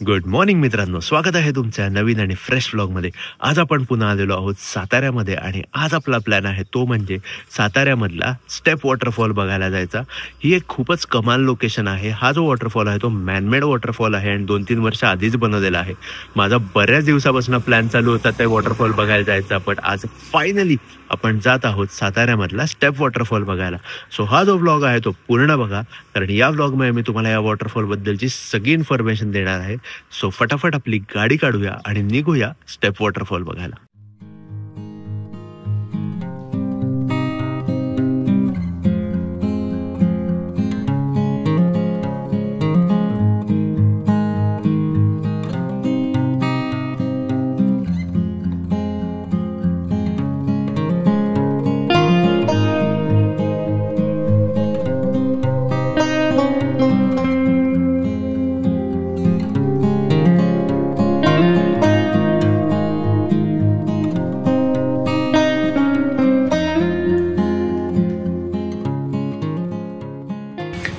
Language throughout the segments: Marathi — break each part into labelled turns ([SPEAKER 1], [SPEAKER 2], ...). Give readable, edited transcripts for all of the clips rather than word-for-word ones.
[SPEAKER 1] गुड मॉर्निंग मित्रांनो, स्वागत आहे तुमच्या नवीन आणि फ्रेश व्लॉगमध्ये। आज आपण पुन्हा आलेलो आहोत साताऱ्यामध्ये आणि आज आपला प्लॅन आहे तो म्हणजे साताऱ्यामधला स्टेप वॉटरफॉल बघायला जायचा। ही एक खूपच कमाल लोकेशन आहे। हा जो वॉटरफॉल आहे तो मॅनमेड वॉटरफॉल आहे आणि 2-3 वर्ष आधीच बनवलेला आहे। माझा बऱ्याच दिवसापासून प्लॅन चालू होता ते वॉटरफॉल बघायला जायचा, पण आज फायनली आपण जात आहोत साताऱ्यामधला स्टेप वॉटरफॉल बघायला। सो हा जो व्लॉग आहे तो पूर्ण बघा, कारण या व्लॉगमध्ये मी तुम्हाला या वॉटरफॉल बद्दलची सगळी इन्फॉर्मेशन देणार आहे। सो फटाफट आपली गाडी काढूया आणि निघूया स्टेप वॉटरफॉल बघायला।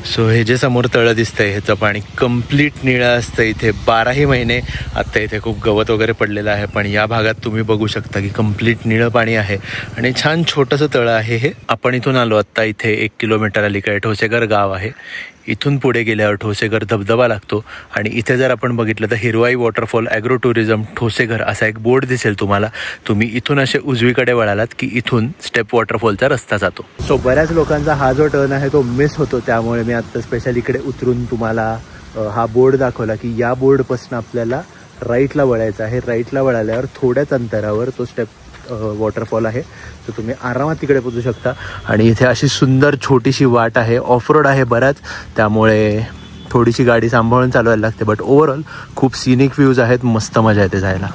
[SPEAKER 1] सो हे जे समोर तळं दिसतंय ह्याचं पाणी कंप्लीट निळं असतं। इथे 12ही महिने आता इथे खूप गवत वगैरे पडलेलं आहे, पण या भागात तुम्ही बघू शकता की कंप्लीट निळं पाणी आहे आणि छान छोटंसं तळं आहे हे। आपण इथून आलो आत्ता, इथे 1 किलोमीटर अलीकडे ठोसेघर गाव आहे। इथून पुढे गेल्यावर ठोसेघर धबधबा लागतो आणि इथे जर आपण बघितलं तर हिरवाई वॉटरफॉल ॲग्रो टुरिझम ठोसेघर असा एक बोर्ड दिसेल तुम्हाला। तुम्ही इथून असे उजवीकडे वळालात की इथून स्टेप वॉटरफॉलचा रस्ता जातो। सो बऱ्याच लोकांचा हा जो टर्न आहे तो मिस होतो, त्यामुळे मी आता स्पेशल इकडे उतरून तुम्हाला हा बोर्ड दाखवला की या बोर्डपासून आपल्याला राईटला वळायचं आहे। राईटला वळाल्यावर थोड्याच अंतरावर तो स्टेप वॉटरफॉल आहे, तर तुम्ही आरामात तिकडे पोहोचू शकता। आणि इथे अशी सुंदर छोटीशी वाट आहे, ऑफ रोड आहे बराच, त्यामुळे थोडीशी गाडी सांभाळून चालवायला लागते, बट ओव्हरऑल खूप सिनिक व्ह्यूज आहेत, मस्त मजा येते जायला।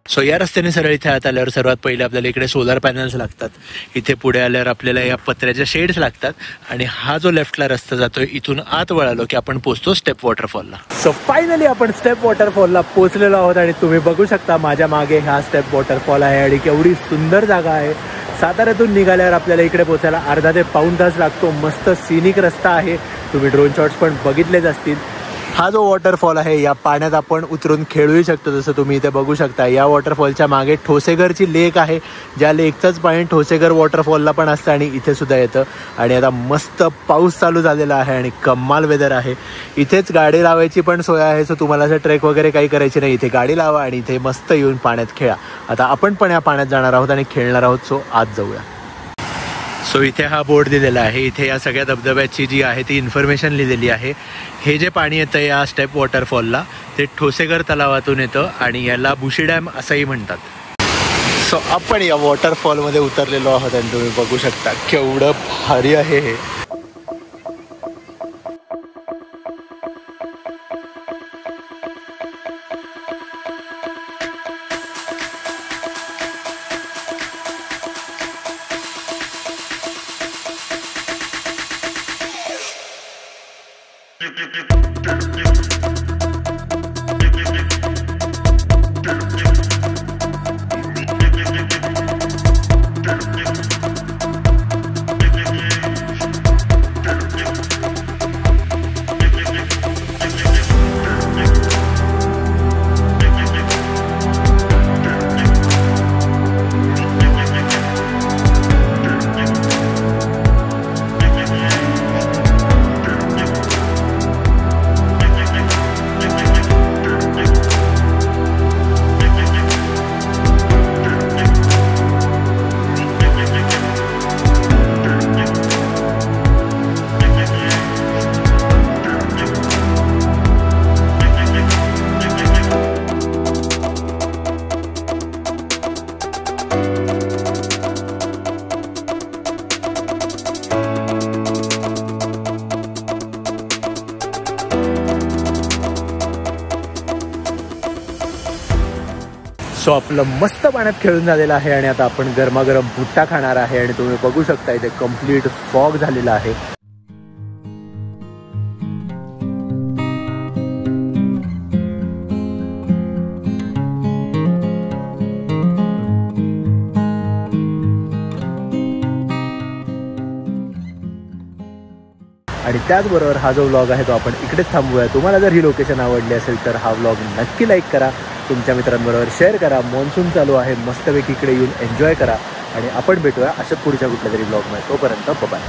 [SPEAKER 1] सो या रस्त्याने सरळ इथे आत आल्यावर सर्वात पहिले आपल्याला इकडे सोलर पॅनल्स लागतात। इथे पुढे आल्यावर आपल्याला या पत्र्याच्या शेड्स लागतात आणि हा जो लेफ्टला रस्ता जातोय इथून आत वळालो की आपण पोहोचतो स्टेप वॉटरफॉलला। सो फायनली आपण स्टेप वॉटरफॉलला पोहोचलेलो आहोत आणि तुम्ही बघू शकता माझ्या मागे हा स्टेप वॉटरफॉल आहे आणि केवढी सुंदर जागा आहे। साताऱ्यातून निघाल्यावर आपल्याला इकडे पोहोचायला अर्धा ते पाऊण तास लागतो। मस्त सिनिक रस्ता आहे, तुम्ही ड्रोन शॉट्स पण बघितलेच असतील। हा जो वॉटरफॉल आहे या पाण्यात आपण उतरून खेळूही शकतो, जसं तुम्ही इथे बघू शकता। या वॉटरफॉलच्या मागे ठोसेघरची लेक आहे, ज्या लेकचंच पाणी ठोसेघर वॉटरफॉलला पण असतं आणि इथे सुद्धा येतं। आणि आता मस्त पाऊस चालू झालेला आहे आणि कमाल वेदर आहे। इथेच गाडी लावायची पण सोय आहे, सो तुम्हाला असं ट्रेक वगैरे काही करायची नाही, इथे गाडी लावा आणि इथे मस्त येऊन पाण्यात खेळा। आता आपण पण या पाण्यात जाणार आहोत आणि खेळणार आहोत, सो आत जाऊया। सो इथे हा बोर्ड दिलेला आहे, इथे या सगळ्या धबधब्याची जी आहे ती इन्फॉर्मेशन लिहिलेली आहे। हे जे पाणी येतं या स्टेप वॉटरफॉलला ते ठोसेघर तलावातून येतं आणि याला बुशी डॅम असंही म्हणतात। सो आपण या वॉटरफॉलमध्ये उतरलेलो आहोत आणि तुम्ही बघू शकता केवढं भारी आहे हे। सो आपलं मस्त पाण्यात खेळून झालेलं आहे आणि आता आपण गरमागरम भुट्टा खाणार आहे आणि तुम्ही बघू शकता इथे कंप्लीट फॉग झालेला आहे। आणि त्याचबरोबर हा जो व्लॉग आहे तो आपण इकडेच थांबूया. तुम्हाला जर ही लोकेशन आवडली असेल तर हा व्लॉग नक्की लाईक करा, तुमच्या मित्रांबरोबर शेअर करा. मॉन्सून चालू आहे, मस्तपैकी इकडे येऊन एन्जॉय करा आणि आपण भेटूया अशाच पुढच्या कुठल्या तरी व्लॉगमध्ये. तोपर्यंत बाय.